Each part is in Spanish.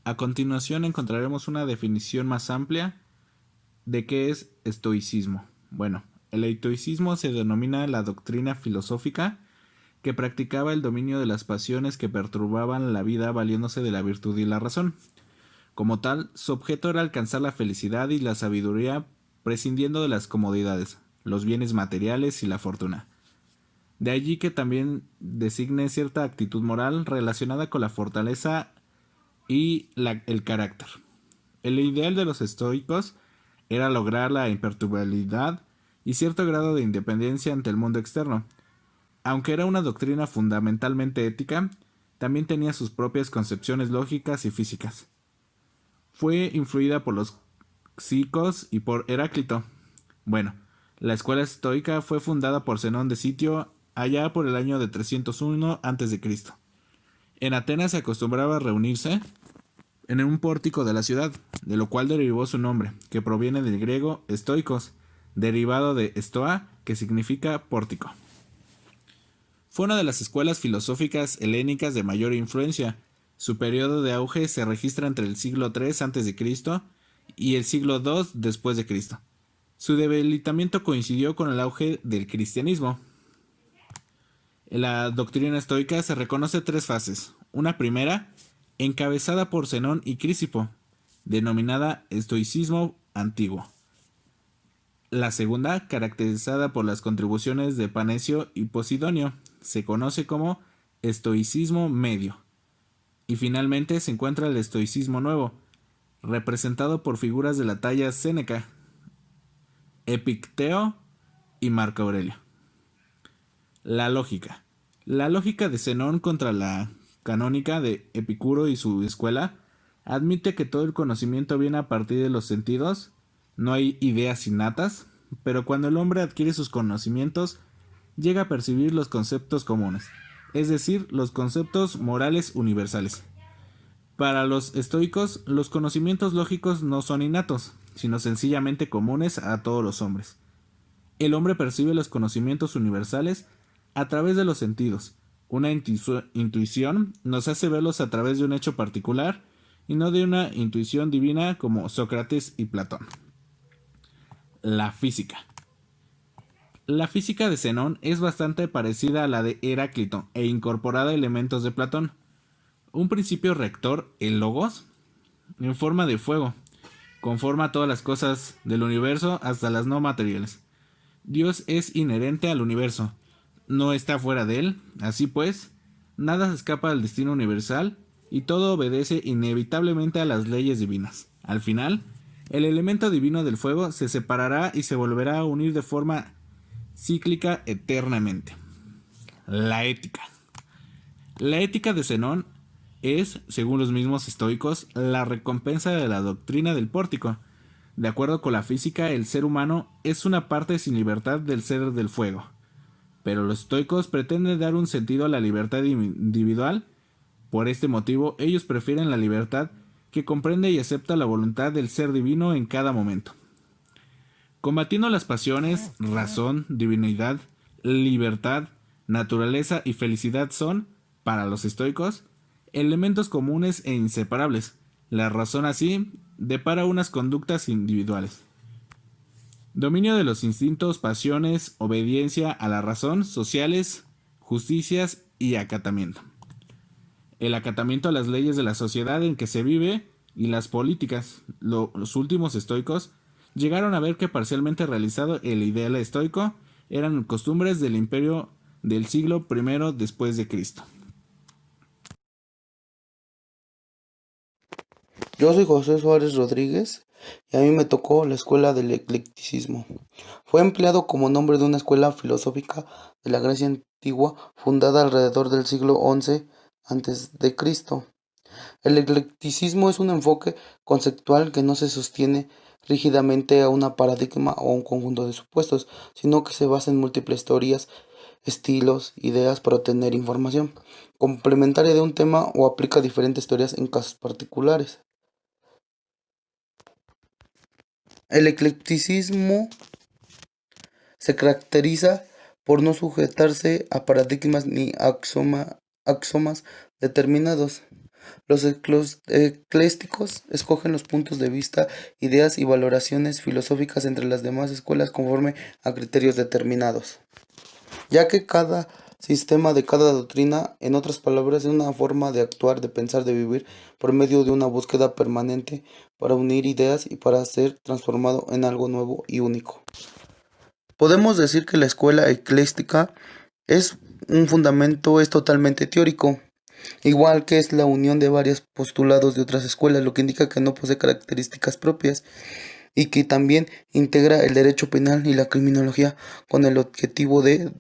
A continuación encontraremos una definición más amplia de qué es estoicismo. Bueno, el estoicismo se denomina la doctrina filosófica que practicaba el dominio de las pasiones que perturbaban la vida valiéndose de la virtud y la razón. Como tal, su objeto era alcanzar la felicidad y la sabiduría prescindiendo de las comodidades, los bienes materiales y la fortuna. De allí que también designe cierta actitud moral relacionada con la fortaleza y el carácter. El ideal de los estoicos era lograr la imperturbabilidad y cierto grado de independencia ante el mundo externo. Aunque era una doctrina fundamentalmente ética, también tenía sus propias concepciones lógicas y físicas. Fue influida por los psicos y por Heráclito. Bueno, la escuela estoica fue fundada por Zenón de Sitio allá por el año de 301 a.C. En Atenas se acostumbraba a reunirse en un pórtico de la ciudad, de lo cual derivó su nombre, que proviene del griego estoikos, derivado de estoa, que significa pórtico. Fue una de las escuelas filosóficas helénicas de mayor influencia. Su periodo de auge se registra entre el siglo III a.C. y el siglo II después de Cristo. Su debilitamiento coincidió con el auge del cristianismo. En la doctrina estoica se reconoce tres fases. Una primera, encabezada por Zenón y Crisipo, denominada estoicismo antiguo. La segunda, caracterizada por las contribuciones de Panecio y Posidonio, se conoce como estoicismo medio. Y finalmente se encuentra el estoicismo nuevo, representado por figuras de la talla Séneca, Epicteo y Marco Aurelio. La lógica. La lógica de Zenón contra la canónica de Epicuro y su escuela admite que todo el conocimiento viene a partir de los sentidos, no hay ideas innatas, pero cuando el hombre adquiere sus conocimientos, llega a percibir los conceptos comunes, es decir, los conceptos morales universales. Para los estoicos, los conocimientos lógicos no son innatos, sino sencillamente comunes a todos los hombres. El hombre percibe los conocimientos universales a través de los sentidos. Una intuición nos hace verlos a través de un hecho particular y no de una intuición divina como Sócrates y Platón. La física. La física de Zenón es bastante parecida a la de Heráclito e incorporada elementos de Platón. Un principio rector, el logos, en forma de fuego, conforma todas las cosas del universo hasta las no materiales. Dios es inherente al universo, no está fuera de él, así pues, nada se escapa del destino universal y todo obedece inevitablemente a las leyes divinas. Al final, el elemento divino del fuego se separará y se volverá a unir de forma cíclica eternamente. La ética. La ética de Zenón es, según los mismos estoicos, la recompensa de la doctrina del pórtico. De acuerdo con la física, el ser humano es una parte sin libertad del ser del fuego. Pero los estoicos pretenden dar un sentido a la libertad individual. Por este motivo, ellos prefieren la libertad que comprende y acepta la voluntad del ser divino en cada momento. Combatiendo las pasiones, razón, divinidad, libertad, naturaleza y felicidad son, para los estoicos, elementos comunes e inseparables. La razón así depara unas conductas individuales. Dominio de los instintos, pasiones, obediencia a la razón, sociales, justicias y acatamiento. El acatamiento a las leyes de la sociedad en que se vive y las políticas. Los últimos estoicos llegaron a ver que parcialmente realizado el ideal estoico eran costumbres del imperio del siglo I después de Cristo. Yo soy José Suárez Rodríguez y a mí me tocó la escuela del eclecticismo. Fue empleado como nombre de una escuela filosófica de la Grecia antigua fundada alrededor del siglo XI antes de Cristo. El eclecticismo es un enfoque conceptual que no se sostiene rígidamente a una paradigma o un conjunto de supuestos, sino que se basa en múltiples teorías, estilos, ideas para obtener información complementaria de un tema o aplica diferentes teorías en casos particulares. El eclecticismo se caracteriza por no sujetarse a paradigmas ni axiomas determinados, Los eclésticos escogen los puntos de vista, ideas y valoraciones filosóficas entre las demás escuelas conforme a criterios determinados, ya que cada sistema de cada doctrina, en otras palabras, es una forma de actuar, de pensar, de vivir, por medio de una búsqueda permanente para unir ideas y para ser transformado en algo nuevo y único. Podemos decir que la escuela ecléstica es un fundamento, es totalmente teórico, igual que es la unión de varios postulados de otras escuelas, lo que indica que no posee características propias y que también integra el derecho penal y la criminología con el objetivo de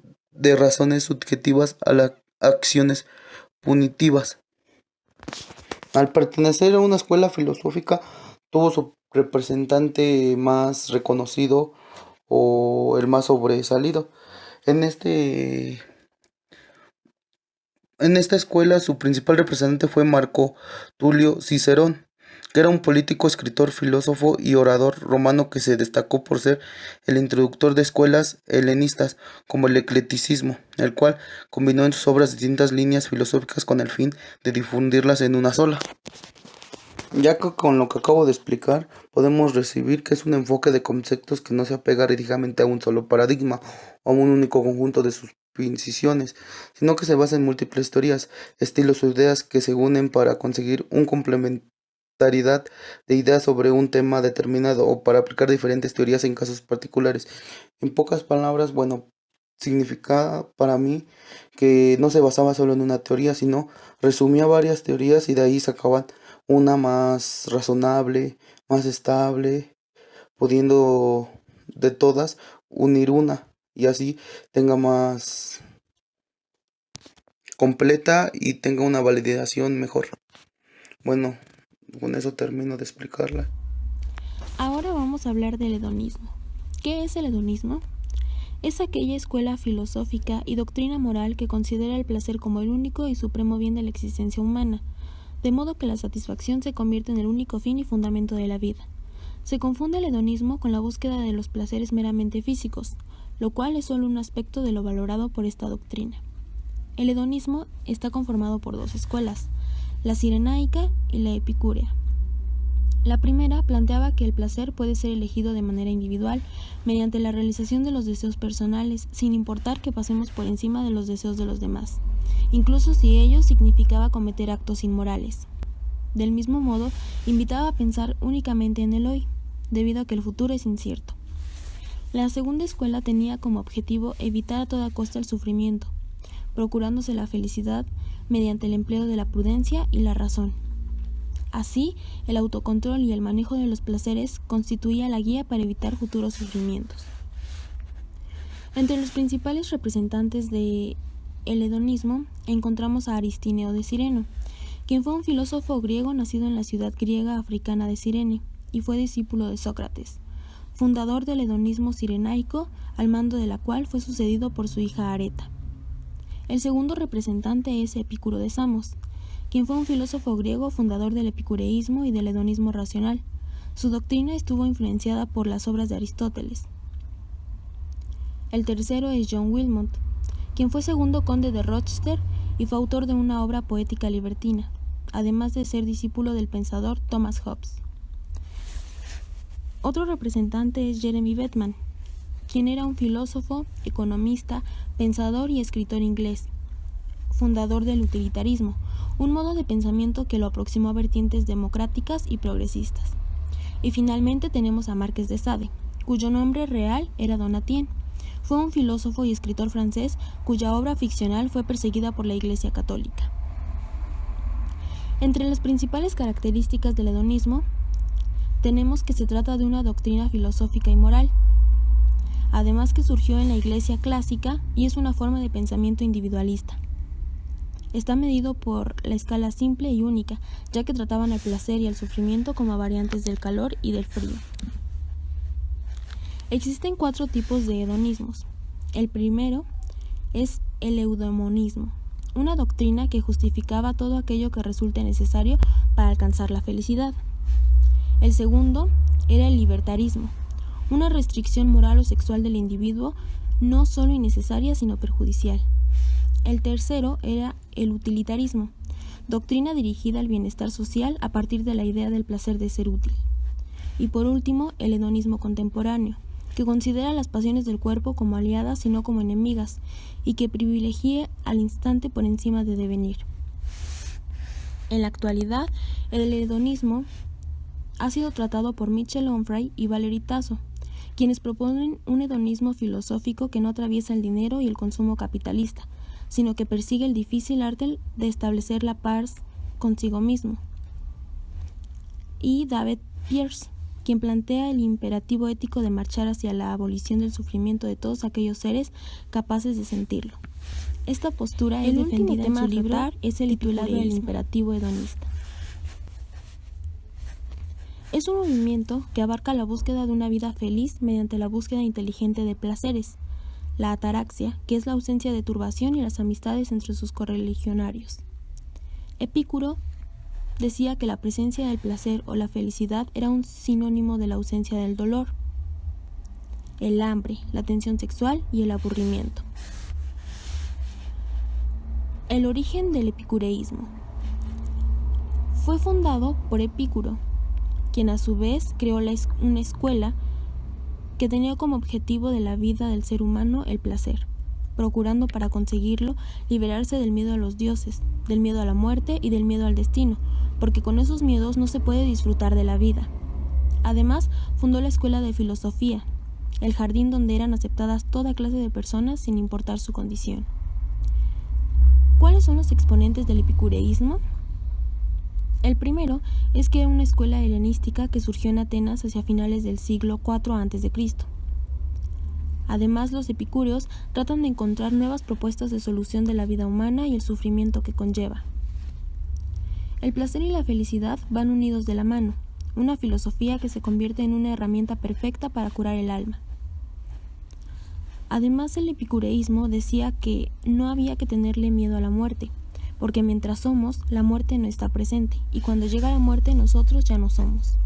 razones subjetivas a las acciones punitivas. Al pertenecer a una escuela filosófica, tuvo su representante más reconocido o el más sobresalido. En esta escuela su principal representante fue Marco Tulio Cicerón, que era un político, escritor, filósofo y orador romano que se destacó por ser el introductor de escuelas helenistas como el eclecticismo, el cual combinó en sus obras distintas líneas filosóficas con el fin de difundirlas en una sola. Ya que con lo que acabo de explicar, podemos recibir que es un enfoque de conceptos que no se apega rígidamente a un solo paradigma o a un único conjunto de suposiciones, sino que se basa en múltiples teorías, estilos o ideas que se unen para conseguir un complementariedad de ideas sobre un tema determinado o para aplicar diferentes teorías en casos particulares. En pocas palabras, bueno, significa para mí que no se basaba solo en una teoría, sino resumía varias teorías y de ahí sacaban una más razonable, más estable, pudiendo de todas unir una y así tenga más completa y tenga una validación mejor. Bueno, con eso termino de explicarla. Ahora vamos a hablar del hedonismo. ¿Qué es el hedonismo? Es aquella escuela filosófica y doctrina moral que considera el placer como el único y supremo bien de la existencia humana, de modo que la satisfacción se convierte en el único fin y fundamento de la vida. Se confunde el hedonismo con la búsqueda de los placeres meramente físicos, lo cual es solo un aspecto de lo valorado por esta doctrina. El hedonismo está conformado por dos escuelas, la cirenaica y la epicúrea. La primera planteaba que el placer puede ser elegido de manera individual mediante la realización de los deseos personales, sin importar que pasemos por encima de los deseos de los demás, incluso si ello significaba cometer actos inmorales. Del mismo modo, invitaba a pensar únicamente en el hoy, debido a que el futuro es incierto. La segunda escuela tenía como objetivo evitar a toda costa el sufrimiento, procurándose la felicidad mediante el empleo de la prudencia y la razón. Así, el autocontrol y el manejo de los placeres constituía la guía para evitar futuros sufrimientos. Entre los principales representantes del hedonismo encontramos a Aristóteles de Cirene, quien fue un filósofo griego nacido en la ciudad griega africana de Cirene y fue discípulo de Sócrates, fundador del hedonismo cirenaico, al mando de la cual fue sucedido por su hija Areta. El segundo representante es Epicuro de Samos, quien fue un filósofo griego fundador del epicureísmo y del hedonismo racional. Su doctrina estuvo influenciada por las obras de Aristóteles. El tercero es John Wilmot, quien fue segundo conde de Rochester y fue autor de una obra poética libertina, además de ser discípulo del pensador Thomas Hobbes. Otro representante es Jeremy Bentham, quien era un filósofo, economista, pensador y escritor inglés, fundador del utilitarismo, un modo de pensamiento que lo aproximó a vertientes democráticas y progresistas. Y finalmente tenemos a Marqués de Sade, cuyo nombre real era Donatien. Fue un filósofo y escritor francés cuya obra ficcional fue perseguida por la Iglesia Católica. Entre las principales características del hedonismo, tenemos que se trata de una doctrina filosófica y moral, además que surgió en la Iglesia clásica y es una forma de pensamiento individualista. Está medido por la escala simple y única, ya que trataban el placer y el sufrimiento como variantes del calor y del frío. Existen 4 tipos de hedonismos. El primero es el eudemonismo, una doctrina que justificaba todo aquello que resulte necesario para alcanzar la felicidad. El segundo era el libertarismo, una restricción moral o sexual del individuo no solo innecesaria sino perjudicial. El tercero era el utilitarismo, doctrina dirigida al bienestar social a partir de la idea del placer de ser útil. Y por último, el hedonismo contemporáneo, que considera las pasiones del cuerpo como aliadas y no como enemigas, y que privilegie al instante por encima de devenir. En la actualidad, el hedonismo ha sido tratado por Michel Onfray y Valery Tasso, quienes proponen un hedonismo filosófico que no atraviesa el dinero y el consumo capitalista, sino que persigue el difícil arte de establecer la paz consigo mismo. Y David Pearce, quien plantea el imperativo ético de marchar hacia la abolición del sufrimiento de todos aquellos seres capaces de sentirlo. Esta postura es defendida en su libro, es el titulado El imperativo hedonista. Es un movimiento que abarca la búsqueda de una vida feliz mediante la búsqueda inteligente de placeres, la ataraxia, que es la ausencia de turbación, y las amistades entre sus correligionarios. Epicuro decía que la presencia del placer o la felicidad era un sinónimo de la ausencia del dolor, el hambre, la tensión sexual y el aburrimiento. El origen del epicureísmo. Fue fundado por Epicuro, quien a su vez creó una escuela que tenía como objetivo de la vida del ser humano el placer, procurando para conseguirlo liberarse del miedo a los dioses, del miedo a la muerte y del miedo al destino, porque con esos miedos no se puede disfrutar de la vida. Además, fundó la escuela de filosofía, el jardín donde eran aceptadas toda clase de personas sin importar su condición. ¿Cuáles son los exponentes del epicureísmo? El primero es que era una escuela helenística que surgió en Atenas hacia finales del siglo IV a.C. Además, los epicúreos tratan de encontrar nuevas propuestas de solución de la vida humana y el sufrimiento que conlleva. El placer y la felicidad van unidos de la mano, una filosofía que se convierte en una herramienta perfecta para curar el alma. Además, el epicureísmo decía que no había que tenerle miedo a la muerte, porque mientras somos, la muerte no está presente, y cuando llega la muerte nosotros ya no somos.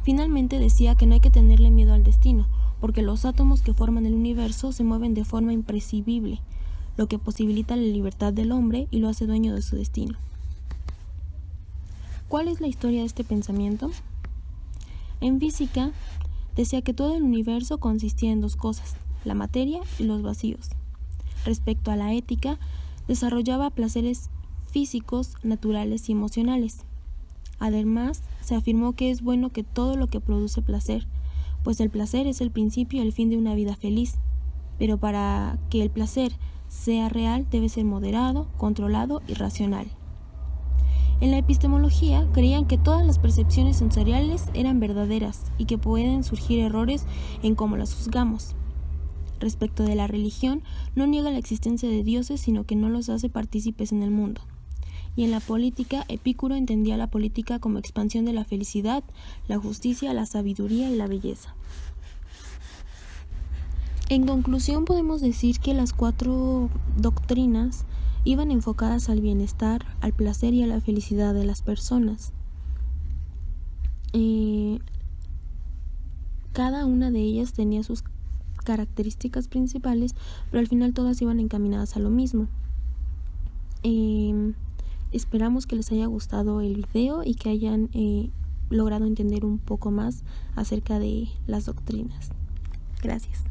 Finalmente decía que no hay que tenerle miedo al destino, porque los átomos que forman el universo se mueven de forma imprescindible, lo que posibilita la libertad del hombre y lo hace dueño de su destino. ¿Cuál es la historia de este pensamiento? En física, decía que todo el universo consistía en dos cosas, la materia y los vacíos. Respecto a la ética, desarrollaba placeres físicos, naturales y emocionales. Además, se afirmó que es bueno que todo lo que produce placer, pues el placer es el principio y el fin de una vida feliz, pero para que el placer sea real debe ser moderado, controlado y racional. En la epistemología creían que todas las percepciones sensoriales eran verdaderas y que pueden surgir errores en cómo las juzgamos. Respecto de la religión, no niega la existencia de dioses, sino que no los hace partícipes en el mundo. Y en la política, Epicuro entendía la política como expansión de la felicidad, la justicia, la sabiduría y la belleza. En conclusión, podemos decir que las 4 doctrinas iban enfocadas al bienestar, al placer y a la felicidad de las personas. Cada una de ellas tenía sus características principales, pero al final todas iban encaminadas a lo mismo. Esperamos que les haya gustado el video y que hayan logrado entender un poco más acerca de las doctrinas. Gracias.